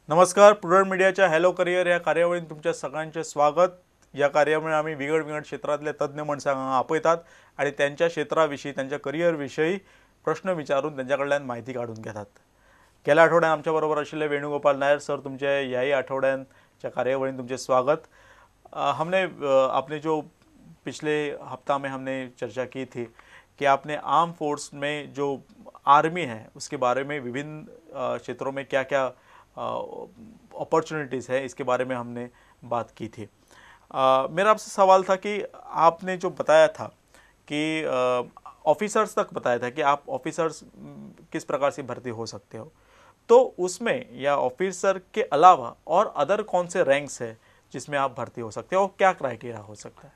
नमस्कार. प्रुडंट मीडियाच्या hello career या कार्यावळीत तुमच्या सगळ्यांचे स्वागत. या कार्यामुळे आम्ही विगड क्षेत्रातले तज्ञ मनशांक आपयतात आणि त्यांच्या क्षेत्राविषयी त्यांच्या करियरविषयी प्रश्न विचारून त्यांच्याकडल्यान माहिती काढून घेतात. गेल्या आठवड्यात आमच्याबरोबर असलेले वेणुगोपाल नायर सर, तुमचे याही आठवड्याच्या कार्यावळीत तुमचे स्वागत. हमने अपने जो पिछले हफ्ता में हमने चर्चा की थी कि आपने आर्म फोर्स में जो आर्मी है उसके बारे में विभिन्न क्षेत्रों में क्या क्या अपॉर्चुनिटीज़ है इसके बारे में हमने बात की थी. मेरा आपसे सवाल था कि आपने जो बताया था कि ऑफिसर्स तक बताया था कि आप ऑफिसर्स किस प्रकार से भर्ती हो सकते हो, तो उसमें या ऑफिसर के अलावा और अदर कौन से रैंक्स है जिसमें आप भर्ती हो सकते हो और क्या क्राइटेरिया हो सकता है?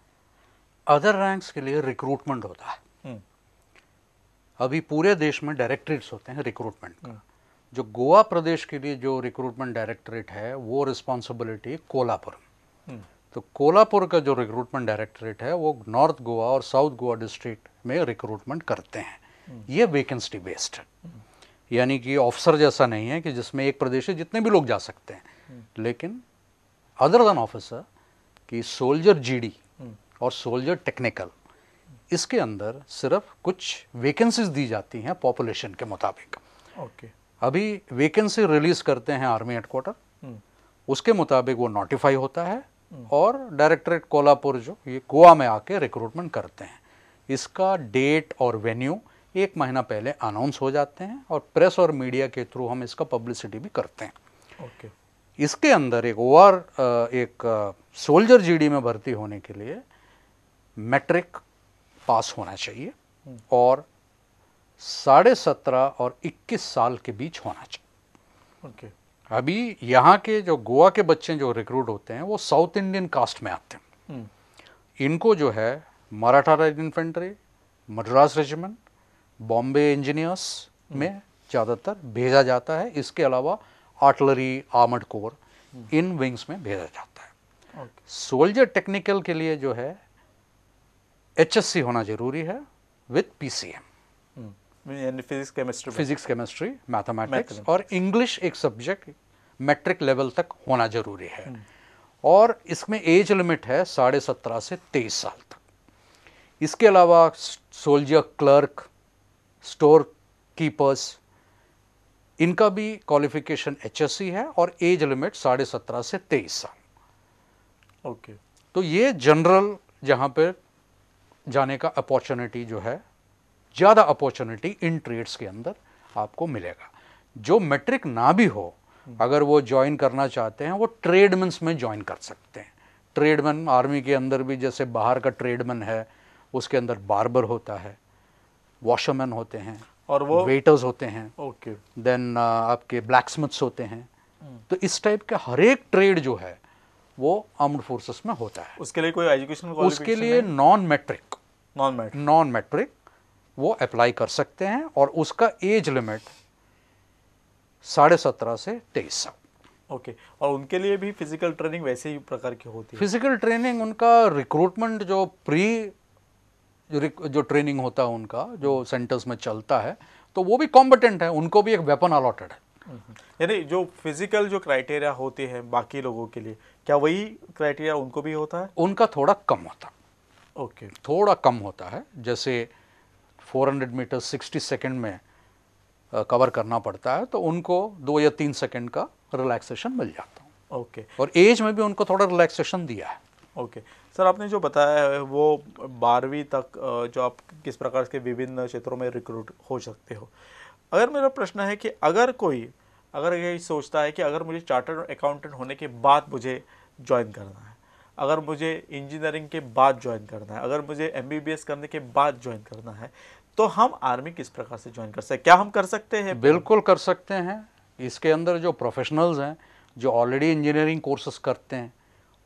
अदर रैंक्स के लिए रिक्रूटमेंट होता है. अभी पूरे देश में डायरेक्टरेट्स होते हैं रिक्रूटमेंट का. जो गोवा प्रदेश के लिए जो रिक्रूटमेंट डायरेक्टरेट है वो रिस्पॉन्सिबिलिटी कोल्हापुर. तो कोल्हापुर का जो रिक्रूटमेंट डायरेक्टरेट है वो नॉर्थ गोवा और साउथ गोवा डिस्ट्रिक्ट में रिक्रूटमेंट करते हैं. ये वैकेंसी बेस्ड है, यानी कि ऑफिसर जैसा नहीं है कि जिसमें एक प्रदेश से जितने भी लोग जा सकते हैं. लेकिन अदर देन ऑफिसर कि सोल्जर जीडी और सोल्जर टेक्निकल, इसके अंदर सिर्फ कुछ वैकेंसीज दी जाती हैं पॉपुलेशन के मुताबिक. अभी वैकेंसी रिलीज करते हैं आर्मी हेडक्वार्टर, उसके मुताबिक वो नोटिफाई होता है और डायरेक्टरेट कोल्हापुर जो ये गोवा में आके रिक्रूटमेंट करते हैं. इसका डेट और वेन्यू एक महीना पहले अनाउंस हो जाते हैं और प्रेस और मीडिया के थ्रू हम इसका पब्लिसिटी भी करते हैं. इसके अंदर एक सोल्जर जीडी में भर्ती होने के लिए मैट्रिक पास होना चाहिए और 17.5 और 21 साल के बीच होना चाहिए. अभी यहाँ के जो गोवा के बच्चे जो रिक्रूट होते हैं वो साउथ इंडियन कास्ट में आते हैं. इनको जो है Maratha light infantry, Madras regiment, Bombay engineers में ज़्यादातर भेजा जाता है. इसके अलावा आर्टिलरी, आर्मर्ड कोर, इन विंग्स में भेजा जाता है. सोल्जर टेक्निकल के लिए जो है HSC होना जरूरी है with PCM, physics chemistry, mathematics और इंग्लिश एक सब्जेक्ट मैट्रिक लेवल तक होना जरूरी है. और इसमें एज लिमिट है 17.5 से 23 साल तक. इसके अलावा सोल्जर क्लर्क, स्टोर कीपर्स, इनका भी क्वालिफिकेशन HSC है और एज लिमिट 17.5 से 23 साल. तो ये जनरल जहाँ पे जाने का अपॉर्चुनिटी जो है, ज़्यादा अपॉर्चुनिटी इन ट्रेड्स के अंदर आपको मिलेगा. जो मैट्रिक ना भी हो, अगर वो ज्वाइन करना चाहते हैं वो ट्रेडमैन्स में ज्वाइन कर सकते हैं. ट्रेडमैन आर्मी के अंदर भी जैसे बाहर का ट्रेडमैन है, उसके अंदर बार्बर होता है, वॉशरमैन होते हैं और वो वेटर्स होते हैं, देन आपके ब्लैकस्मिथ्स होते हैं. तो इस टाइप का हर एक ट्रेड जो है वो आर्म्ड फोर्सेस में होता है. उसके लिए कोई एजुकेशन क्वालिफिकेशन? उसके लिए नॉन मैट्रिक वो अप्लाई कर सकते हैं और उसका एज लिमिट 17.5 से 23 साल. और उनके लिए भी फिजिकल ट्रेनिंग वैसे ही प्रकार की होती है? फिजिकल ट्रेनिंग उनका रिक्रूटमेंट जो जो ट्रेनिंग होता है उनका जो सेंटर्स में चलता है, तो वो भी कॉम्पिटेंट है, उनको भी एक वेपन अलॉटेड है. यानी जो फिजिकल जो क्राइटेरिया होते हैं बाकी लोगों के लिए, क्या वही क्राइटेरिया उनको भी होता है? उनका थोड़ा कम होता है. थोड़ा कम होता है. जैसे 400 मीटर 60 सेकंड में कवर करना पड़ता है, तो उनको 2 या 3 सेकंड का रिलैक्सेशन मिल जाता है. और एज में भी उनको थोड़ा रिलैक्सेशन दिया है. सर, आपने जो बताया है वो 12वीं तक जो आप किस प्रकार के विभिन्न क्षेत्रों में रिक्रूट हो सकते हो. अगर मेरा प्रश्न है कि अगर यही सोचता है कि अगर मुझे चार्टर्ड अकाउंटेंट होने के बाद मुझे ज्वाइन करना है, अगर मुझे इंजीनियरिंग के बाद ज्वाइन करना है, अगर मुझे MBBS करने के बाद ज्वाइन करना है, तो हम आर्मी किस प्रकार से ज्वाइन कर सकते हैं? क्या हम कर सकते हैं? बिल्कुल कर सकते हैं. इसके अंदर जो प्रोफेशनल्स हैं जो ऑलरेडी इंजीनियरिंग कोर्सेज करते हैं,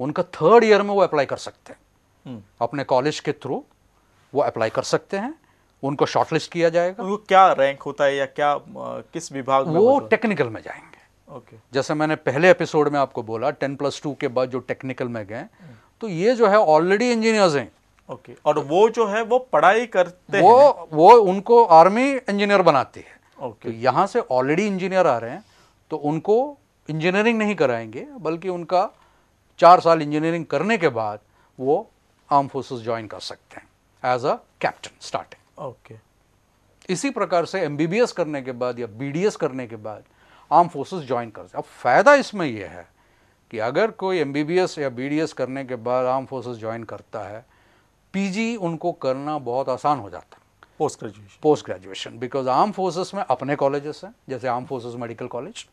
उनका 3rd ईयर में वो अप्लाई कर सकते हैं. अपने कॉलेज के थ्रू वो अप्लाई कर सकते हैं. उनको शॉर्टलिस्ट किया जाएगा. उनको क्या रैंक होता है या क्या किस विभाग में? वो टेक्निकल में जाएंगे. जैसे मैंने पहले एपिसोड में आपको बोला 10+2 के बाद जो टेक्निकल में गए, तो ये जो है ऑलरेडी इंजीनियर्स हैं. और वो जो है वो पढ़ाई करते हैं, वो उनको आर्मी इंजीनियर बनाती है. तो यहाँ से ऑलरेडी इंजीनियर आ रहे हैं, तो उनको इंजीनियरिंग नहीं कराएंगे, बल्कि उनका 4 साल इंजीनियरिंग करने के बाद वो आर्म फोर्सेस ज्वाइन कर सकते हैं as a captain starting. Okay. इसी प्रकार से एमबीबीएस करने के बाद या बीडीएस करने के बाद आर्म फोर्सेस ज्वाइन कर सकते। अब फायदा इसमें यह है कि अगर कोई एमबीबीएस या बीडीएस करने के बाद आर्म फोर्सेस ज्वाइन करता है, पीजी उनको करना बहुत आसान हो जाता है, post graduation, because arm forces में अपने कॉलेजेस हैं, जैसे आर्म फोर्सेस मेडिकल कॉलेज,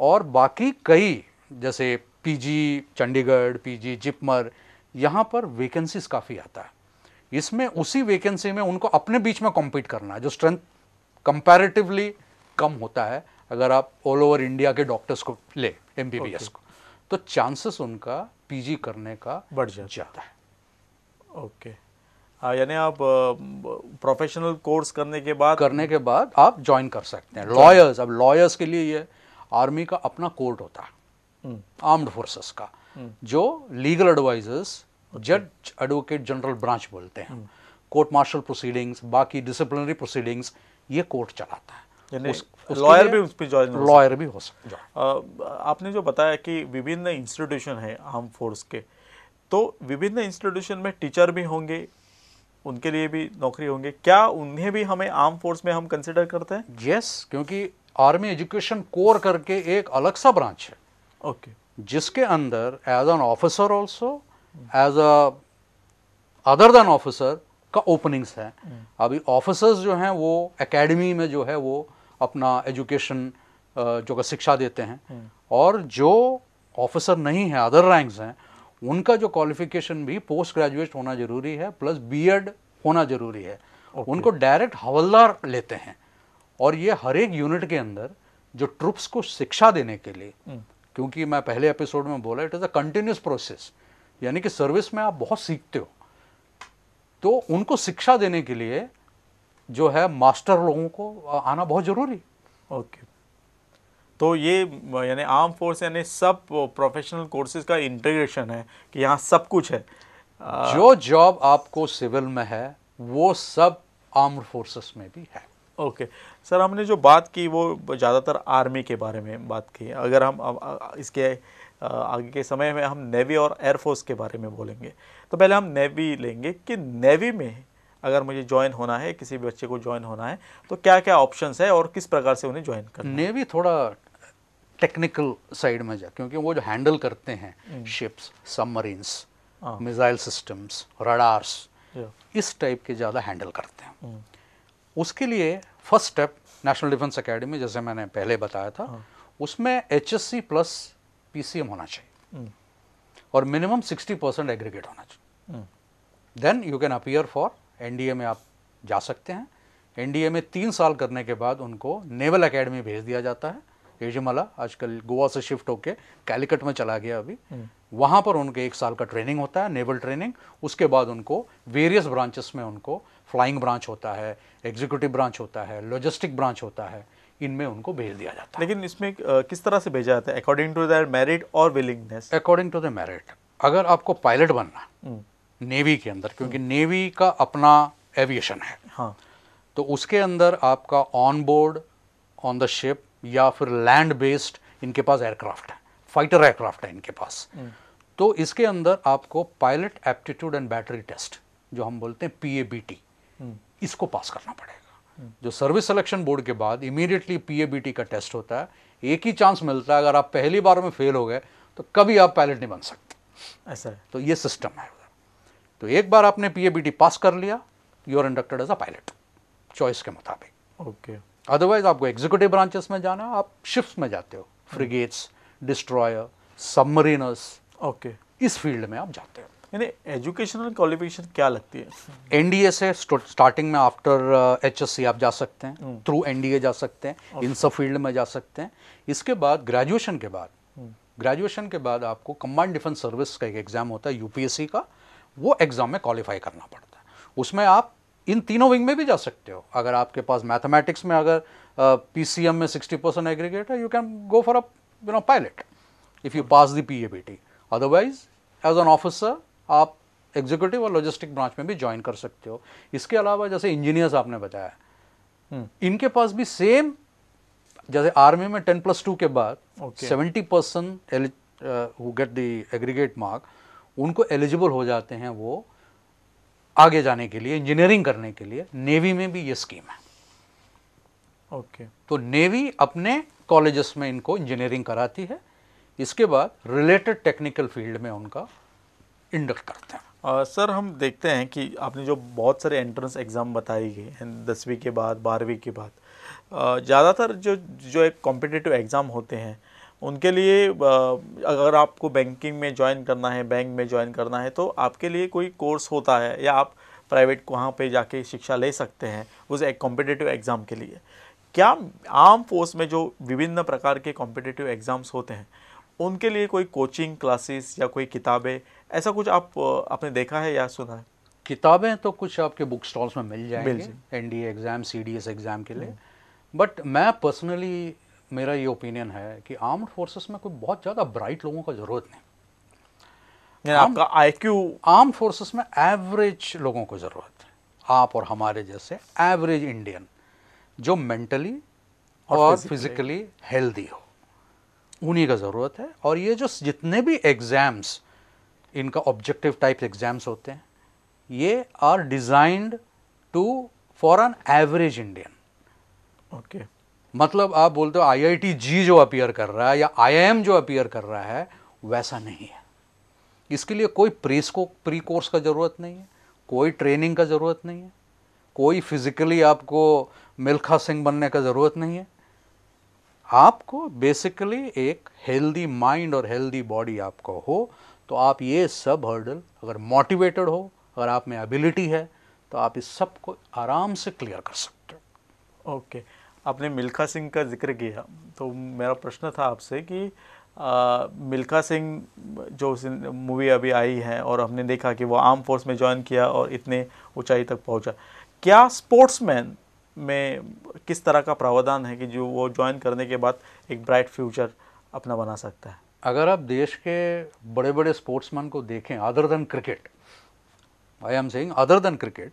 और बाकी कई जैसे पीजी चंडीगढ़, पीजी जिपमर, यहाँ पर वैकेंसीज काफ़ी आता है। इसमें उसी वैकेंसी में उनको अपने बीच में कॉम्पीट करना है, जो स्ट्रेंथ कंपैरेटिवली कम होता है अगर आप ऑल ओवर इंडिया के डॉक्टर्स को ले एमबीबीएस को, तो चांसेस उनका पीजी करने का बढ़ जाता ज़्यादा है। ओके। यानी आप प्रोफेशनल कोर्स करने के बाद आप ज्वाइन कर सकते हैं। लॉयर्स, अब लॉयर्स के लिए ये आर्मी का अपना कोर्ट होता है, आर्म्ड फोर्सेस का, जो लीगल एडवाइजर्स, जज एडवोकेट जनरल ब्रांच बोलते हैं, कोर्ट मार्शल प्रोसीडिंग्स, बाकी डिसिप्लिनरी प्रोसीडिंग्स ये कोर्ट चलाता है। लॉयर भी उस पर ज्वाइन लॉयर भी हो सकता है। आपने जो बताया कि विभिन्न इंस्टीट्यूशन है आर्म फोर्स के, तो विभिन्न इंस्टीट्यूशन में टीचर भी होंगे, उनके लिए भी नौकरी होंगे, क्या उन्हें भी हमें आर्म फोर्स में हम कंसिडर करते हैं? यस, क्योंकि आर्मी एजुकेशन कोर करके एक अलग सा ब्रांच है, ओके, जिसके अंदर as an officer also, as a other than officer का ओपनिंग्स हैं। अभी ऑफिसर्स जो हैं वो एकेडमी में जो है वो अपना एजुकेशन जो शिक्षा देते हैं, और जो ऑफिसर नहीं है, अदर रैंक्स हैं, उनका जो क्वालिफिकेशन भी पोस्ट ग्रेजुएट होना जरूरी है, प्लस बीएड होना जरूरी है। उनको डायरेक्ट हवलदार लेते हैं, और ये हर एक यूनिट के अंदर जो ट्रुप्स को शिक्षा देने के लिए, क्योंकि मैं पहले एपिसोड में बोला, it is a continuous process, यानी कि सर्विस में आप बहुत सीखते हो, तो उनको शिक्षा देने के लिए जो है मास्टर लोगों को आना बहुत जरूरी। ओके। तो ये यानी आर्म फोर्स यानी सब प्रोफेशनल कोर्सेज का इंटीग्रेशन है कि यहाँ सब कुछ है। जो जॉब आपको सिविल में है वो सब आर्म्ड फोर्सेस में भी है। ओके सर, हमने जो बात की वो ज़्यादातर आर्मी के बारे में बात की। अगर हम इसके आगे के समय में हम नेवी और एयरफोर्स के बारे में बोलेंगे, तो पहले हम नेवी लेंगे कि नेवी में अगर मुझे ज्वाइन होना है, किसी भी बच्चे को ज्वाइन होना है, तो क्या क्या ऑप्शंस है और किस प्रकार से उन्हें ज्वाइन करना है? नेवी थोड़ा टेक्निकल साइड में जा, क्योंकि वो जो हैंडल करते हैं ships, submarines, missile systems, radars, इस टाइप के ज़्यादा हैंडल करते हैं। उसके लिए first step national defence academy, जैसे मैंने पहले बताया था, उसमें HSC प्लस PCM होना चाहिए और मिनिमम 60% एग्रीगेट होना चाहिए। Then you can appear for NDA में आप जा सकते हैं। NDA में 3 साल करने के बाद उनको नेवल एकेडमी भेज दिया जाता है। एजमला आजकल गोवा से शिफ्ट होके कैलिकट में चला गया अभी। वहाँ पर उनके 1 साल का ट्रेनिंग होता है, नेवल ट्रेनिंग। उसके बाद उनको वेरियस ब्रांचेस में, उनको फ्लाइंग ब्रांच होता है, एग्जीक्यूटिव ब्रांच होता है, लॉजिस्टिक ब्रांच होता है, इनमें उनको भेज दिया जाता है। लेकिन इसमें किस तरह से भेजा जाता है? अकॉर्डिंग टू देयर मेरिट और willingness? According to the merit. अगर आपको पायलट बनना नेवी के अंदर, क्योंकि नेवी का अपना एविएशन है, हाँ, तो उसके अंदर आपका on board, on the ship या फिर लैंड बेस्ड इनके पास एयरक्राफ्ट है, फाइटर एयरक्राफ्ट है इनके पास। तो इसके अंदर आपको pilot aptitude and battery test, जो हम बोलते हैं PABT, इसको पास करना पड़ेगा। जो सर्विस सिलेक्शन बोर्ड के बाद इमीडिएटली PABT का टेस्ट होता है। एक ही चांस मिलता है, अगर आप पहली बार में फेल हो गए तो कभी आप पायलट नहीं बन सकते। ऐसा है। तो ये सिस्टम है। तो एक बार आपने PABT पास कर लिया, you are inducted as a pilot, choice के मुताबिक। ओके। अदरवाइज आपको एग्जीक्यूटिव ब्रांचेस में जाना, आप शिप्स में जाते हो, फ्रिगेट्स, डिस्ट्रॉयर, सबमरीनर्स, ओके, इस फील्ड में आप जाते हो। यानी एजुकेशनल क्वालिफिकेशन क्या लगती है? NDA से स्टार्टिंग में आफ्टर HSC आप जा सकते हैं, थ्रू NDA जा सकते हैं, इन सब फील्ड में जा सकते हैं। इसके बाद ग्रेजुएशन के बाद आपको कंबाइंड डिफेंस सर्विस का एक एग्जाम होता है UPSC का, वो एग्जाम में क्वालिफाई करना पड़ता है। उसमें आप इन तीनों विंग में भी जा सकते हो। अगर आपके पास मैथमेटिक्स में अगर PCM में 60% एग्रीगेट है, you can go for a pilot if you pass the PABT। Otherwise as an officer आप एग्जीक्यूटिव और लॉजिस्टिक ब्रांच में भी ज्वाइन कर सकते हो। इसके अलावा जैसे इंजीनियर्स आपने बताया, इनके पास भी सेम जैसे आर्मी में 10+2 के बाद Okay. 70% who get the aggregate mark उनको एलिजिबल हो जाते हैं वो आगे जाने के लिए, इंजीनियरिंग करने के लिए। नेवी में भी ये स्कीम है। ओके। तो नेवी अपने कॉलेजेस में इनको इंजीनियरिंग कराती है, इसके बाद रिलेटेड टेक्निकल फील्ड में उनका इंडक्ट करते हैं। सर हम देखते हैं कि आपने जो बहुत सारे एंट्रेंस एग्ज़ाम बताई गए हैं 10वीं के बाद 12वीं के बाद, ज़्यादातर जो जो एक कॉम्पिटिटिव एग्ज़ाम होते हैं उनके लिए अगर आपको बैंकिंग में ज्वाइन करना है, बैंक में ज्वाइन करना है, तो आपके लिए कोई कोर्स होता है या आप प्राइवेट वहाँ पे जाके शिक्षा ले सकते हैं उस एक कॉम्पिटिटिव एग्ज़ाम के लिए। क्या आर्म फोर्स में जो विभिन्न प्रकार के कॉम्पिटिटिव एग्ज़ाम्स होते हैं उनके लिए कोई कोचिंग क्लासेस या कोई किताबें, ऐसा कुछ आपने देखा है या सुना है? किताबें तो कुछ आपके बुक स्टॉल्स में मिल जाएंगे बिल्कुल। एनडीए एग्ज़ाम, सीडीएस एग्ज़ाम के लिए। बट मैं पर्सनली, मेरा ये ओपिनियन है कि आर्म्ड फोर्सेस में कोई बहुत ज़्यादा ब्राइट लोगों का ज़रूरत नहीं। यानी आपका आईक्यू, आर्म्ड फोर्सेस में एवरेज लोगों को ज़रूरत है, आप और हमारे जैसे एवरेज इंडियन जो मेंटली और फिजिकली हेल्दी हो, उन्हीं का ज़रूरत है। और ये जो जितने भी एग्ज़ाम्स, इनका ऑब्जेक्टिव टाइप एग्ज़ाम्स होते हैं, ये are designed to for an average Indian. Okay. मतलब आप बोलते हो आईआईटी जी जो अपीयर कर रहा है या आईआईएम जो अपीयर कर रहा है, वैसा नहीं है। इसके लिए कोई प्री कोर्स का ज़रूरत नहीं है, कोई ट्रेनिंग का ज़रूरत नहीं है, कोई फिजिकली आपको मिल्खा सिंह बनने का ज़रूरत नहीं है। आपको बेसिकली एक हेल्दी माइंड और हेल्दी बॉडी आपको हो, तो आप ये सब हर्डल, अगर मोटिवेटेड हो, अगर आप में एबिलिटी है, तो आप इस सब को आराम से क्लियर कर सकते हो। ओके। आपने मिल्खा सिंह का जिक्र किया, तो मेरा प्रश्न था आपसे कि मिल्खा सिंह जो मूवी अभी आई है और हमने देखा कि वो आर्म फोर्स में ज्वाइन किया और इतने ऊंचाई तक पहुंचा, क्या स्पोर्ट्समैन में किस तरह का प्रावधान है कि जो वो ज्वाइन करने के बाद एक ब्राइट फ्यूचर अपना बना सकता है? अगर आप देश के बड़े बड़े स्पोर्ट्समैन को देखें, other than cricket, I am saying other than cricket,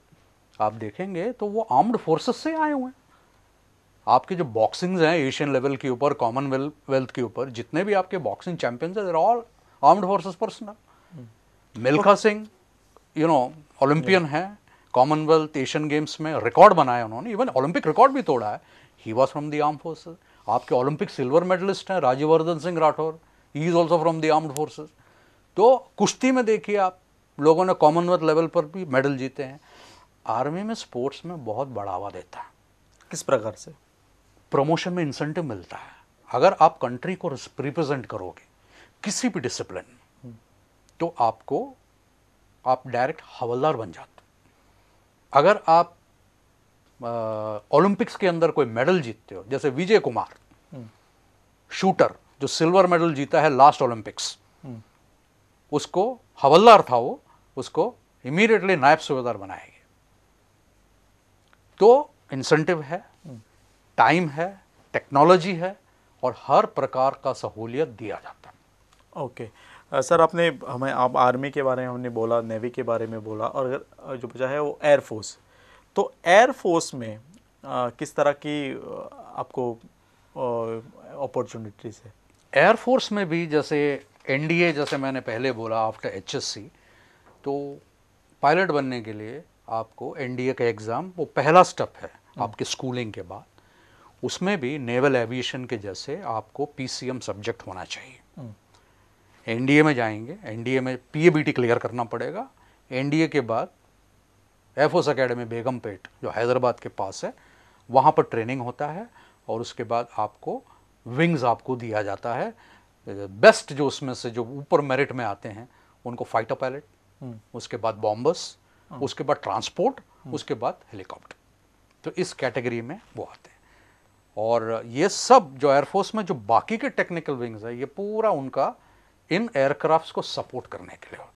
आप देखेंगे तो वो आर्म्ड फोर्सेस से आए हुए हैं। आपके जो बॉक्सिंग्स हैं एशियन लेवल के ऊपर, कॉमनवेल्थ के ऊपर, जितने भी आपके बॉक्सिंग चैंपियंस हैं, all armed forces personal. Milkha Singh Olympian है, कॉमनवेल्थ एशियन गेम्स में रिकॉर्ड बनाया उन्होंने, इवन ओलंपिक रिकॉर्ड भी तोड़ा है। He was from the arm forces. आपके ओलंपिक सिल्वर मेडलिस्ट हैं Rajyavardhan Singh Rathore, he is also from the armed forces. तो कुश्ती में देखिए आप, लोगों ने कॉमनवेल्थ लेवल पर भी मेडल जीते हैं। आर्मी में स्पोर्ट्स में बहुत बढ़ावा देता है। किस प्रकार से? प्रमोशन में इंसेंटिव मिलता है। अगर आप कंट्री को रिप्रेजेंट करोगे किसी भी डिसिप्लिन में, तो आप डायरेक्ट हवलदार बन जाते। अगर आप ओलंपिक्स के अंदर कोई मेडल जीतते हो, जैसे विजय कुमार शूटर जो सिल्वर मेडल जीता है लास्ट ओलंपिक्स, उसको हवलदार था वो, उसको इमीडिएटली नायब सूबेदार बनाएंगे। तो इंसेंटिव है, टाइम है, टेक्नोलॉजी है, और हर प्रकार का सहूलियत दिया जाता है। ओके। सर आपने हमें आप आर्मी के बारे में हमने बोला, नेवी के बारे में बोला, और अगर जो बचा है वो एयरफोर्स, तो एयरफोर्स में किस तरह की आपको अपॉर्चुनिटीज है? एयरफोर्स में भी जैसे एनडीए, जैसे मैंने पहले बोला, आफ्टर एचएससी, तो पायलट बनने के लिए आपको एनडीए का एग्ज़ाम, वो पहला स्टेप है आपके स्कूलिंग के बाद। उसमें भी नेवल एविएशन के जैसे आपको पीसीएम सब्जेक्ट होना चाहिए। एनडीए में जाएंगे, एनडीए में पीएबीटी क्लियर करना पड़ेगा। एनडीए के बाद एयरफोर्स एकेडमी बेगमपेट जो हैदराबाद के पास है, वहाँ पर ट्रेनिंग होता है, और उसके बाद आपको विंग्स आपको दिया जाता है। बेस्ट जो उसमें से जो ऊपर मेरिट में आते हैं उनको फाइटर पायलट, उसके बाद बॉम्बर्स, उसके बाद ट्रांसपोर्ट, उसके बाद हेलीकॉप्टर। तो इस कैटेगरी में वो आते हैं। और ये सब जो एयरफोर्स में जो बाकी के टेक्निकल विंग्स है, ये पूरा उनका इन एयरक्राफ्ट्स को सपोर्ट करने के लिए होता है।